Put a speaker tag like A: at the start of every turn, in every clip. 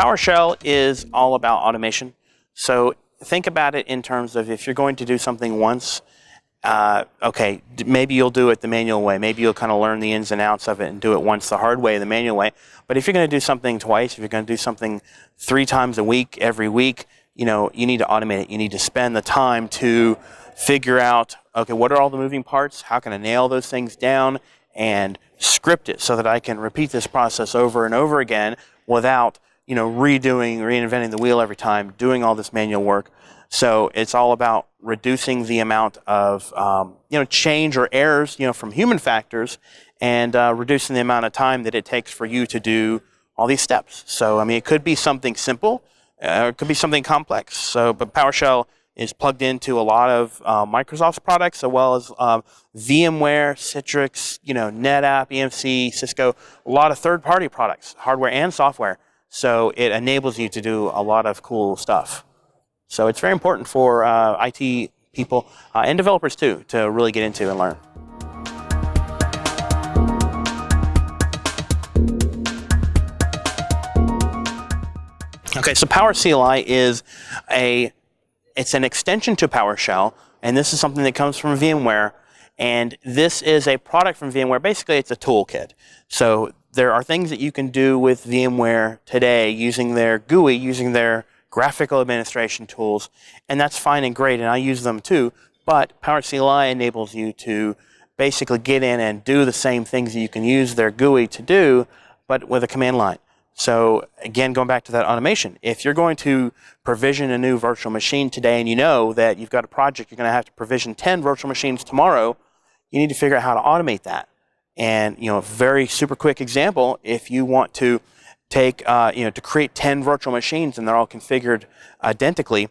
A: PowerShell is all about automation. So think about it in terms of if you're going to do something once, okay, maybe you'll do it the manual way. Maybe you'll kind of learn the ins and outs of it and do it once the hard way, the manual way. But if you're going to do something twice, if you're going to do something 3 times a week, every week, you need to automate it. You need to spend the time to figure out, okay, what are all the moving parts? How can I nail those things down and script it so that I can repeat this process over and over again without, reinventing the wheel every time, doing all this manual work. So it's all about reducing the amount of, change or errors, from human factors, and reducing the amount of time that it takes for you to do all these steps. So, it could be something simple, it could be something complex. So, but PowerShell is plugged into a lot of Microsoft's products, as well as VMware, Citrix, NetApp, EMC, Cisco, a lot of third-party products, hardware and software. So it enables you to do a lot of cool stuff. So it's very important for IT people and developers too to really get into and learn. Okay, so PowerCLI is it's an extension to PowerShell, and this is something that comes from VMware. And this is a product from VMware. Basically, it's a toolkit. So there are things that you can do with VMware today using their GUI, using their graphical administration tools, and that's fine and great, and I use them too. But PowerCLI enables you to basically get in and do the same things that you can use their GUI to do, but with a command line. So again, going back to that automation, if you're going to provision a new virtual machine today and you know that you've got a project, you're going to have to provision 10 virtual machines tomorrow, you need to figure out how to automate that. And, a very super quick example, if you want to take, to create 10 virtual machines and they're all configured identically,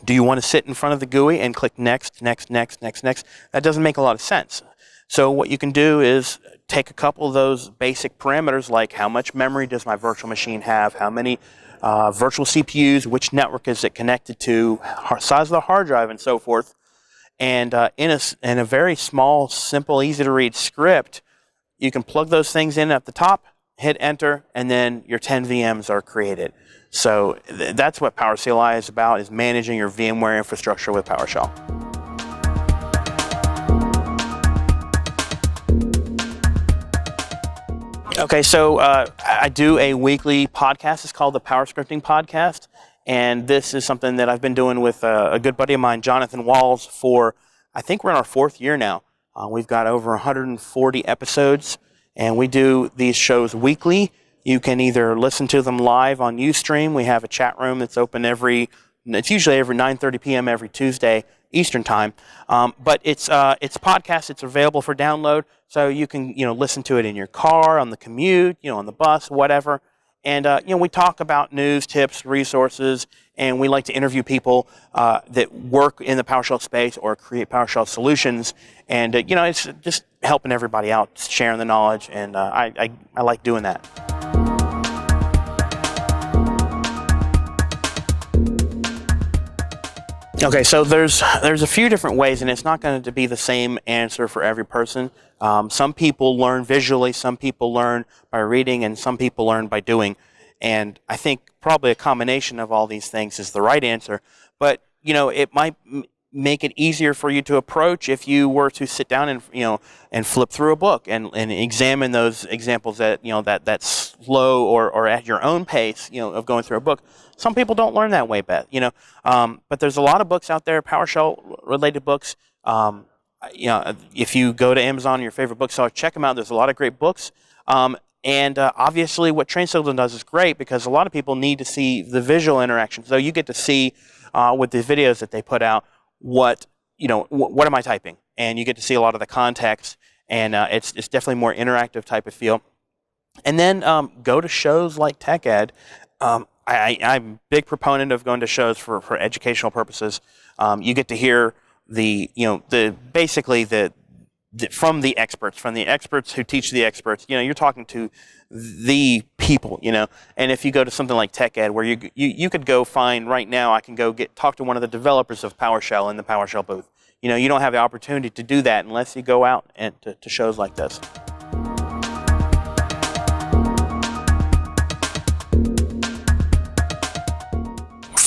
A: do you want to sit in front of the GUI and click next, next, next, next, next? That doesn't make a lot of sense. So what you can do is take a couple of those basic parameters, like how much memory does my virtual machine have, how many virtual CPUs, which network is it connected to, size of the hard drive, and so forth. And in a very small, simple, easy-to-read script, you can plug those things in at the top, hit enter, and then your 10 VMs are created. So that's what PowerCLI is about, is managing your VMware infrastructure with PowerShell. Okay, so I do a weekly podcast. It's called the Power Scripting Podcast. And this is something that I've been doing with a good buddy of mine, Jonathan Walls, for, I think we're in our 4th year now. We've got over 140 episodes, and we do these shows weekly. You can either listen to them live on Ustream. We have a chat room that's open it's usually every 9:30 p.m. every Tuesday Eastern time. But it's podcast. It's available for download, so you can listen to it in your car, on the commute, on the bus, whatever. And we talk about news, tips, resources, and we like to interview people that work in the PowerShell space or create PowerShell solutions. And it's just helping everybody out, sharing the knowledge, and I like doing that. Okay, so there's a few different ways, and it's not going to be the same answer for every person. Some people learn visually, some people learn by reading, and some people learn by doing. And I think probably a combination of all these things is the right answer. But it might make it easier for you to approach if you were to sit down and flip through a book and examine those examples that's slow or at your own pace of going through a book. Some people don't learn that way, but there's a lot of books out there, PowerShell related books. If you go to Amazon, your favorite bookseller, check them out. There's a lot of great books. And obviously what TrainSignal does is great because a lot of people need to see the visual interaction. So you get to see with the videos that they put out what am I typing? And you get to see a lot of the context, and it's definitely more interactive type of feel. And then go to shows like TechEd. I'm a big proponent of going to shows for educational purposes. You get to hear from the experts who teach the experts. You're talking to the people, and if you go to something like TechEd, where you could go find right now, I can go talk to one of the developers of PowerShell in the PowerShell booth. You don't have the opportunity to do that unless you go out and to shows like this.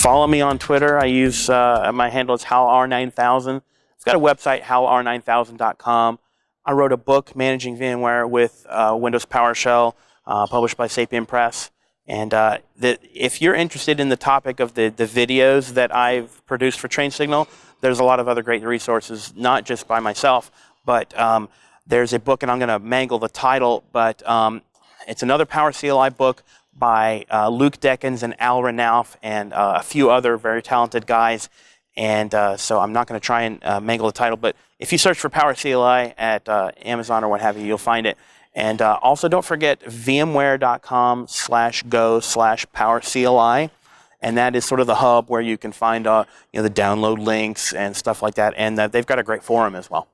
A: Follow me on Twitter. I use my handle is HalR9000. I've got a website, HalR9000.com. I wrote a book, Managing VMware with Windows PowerShell, published by Sapien Press. And if you're interested in the topic of the videos that I've produced for Train Signal, there's a lot of other great resources, not just by myself, but there's a book, and I'm going to mangle the title, but it's another PowerCLI book by Luke Deckens and Al Renauf and a few other very talented guys. And so I'm not going to try and mangle the title, but if you search for PowerCLI at Amazon or what have you, you'll find it. And also don't forget vmware.com/go/PowerCLI. And that is sort of the hub where you can find the download links and stuff like that. And they've got a great forum as well.